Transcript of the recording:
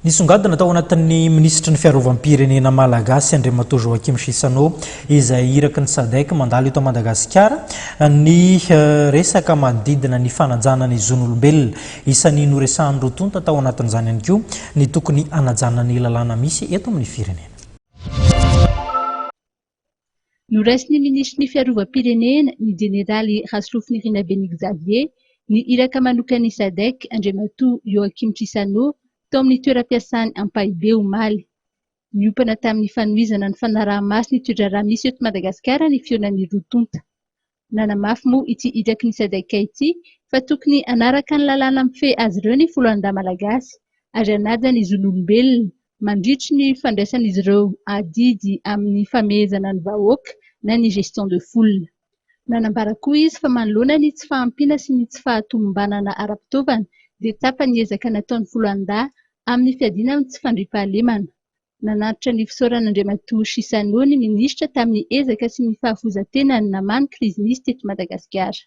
Nisongadina tao anatin'ny ministra ny fiarovam-pirenena malagasy Andriamatoa Joakim Sisano izay iraky ny SADC mandalo eto Madagasikara ny resaka manodidina ny fanajana ny zon'olombelona isan'ny noresahan'ny rotonta tao anatin'izany ihany koa ny tokony anajana ny lalàna misy eto amin'ny firenena. Noraisiny ministra ny fiarovam-pirenena ny jeneraly Raslofnirina Benig Xavier ny iraka manokany SADC Andriamatoa Joakim Sisano tao amin'ny toeram-piasany Ampahibeny omaly. Niopana tamin'ny fanohizana ny fanaraha-maso ny toedrarah misy eto Madagasikara ny fionan'ny rotonta. Nanamafy moa ity iraky ny SADC ity fa tokony anaraka ny lalàna mifehy azy ireo ny foloalindahy malagasy ary anaja ny zon'olombelona mandritry ny fandraisan'izy ireo adidy amin'ny famehezana ny vahoaka na ny gestion de foule. Nanambara koa izy fa manoloana ny tsy fahampiana sy ny tsy fahatomombanana ara-pitaovana dia tapany ezaka nataon'ny foloalindahy amin'ny fiadiana amin'ny tsy fandriampahalemana. Nanatitra ny fisaoran'Andriamatoa Sisano ny ministra tamin'ny ezaka sy ny fahavozan-tenany namaly krizy nisy teto Madagasikara.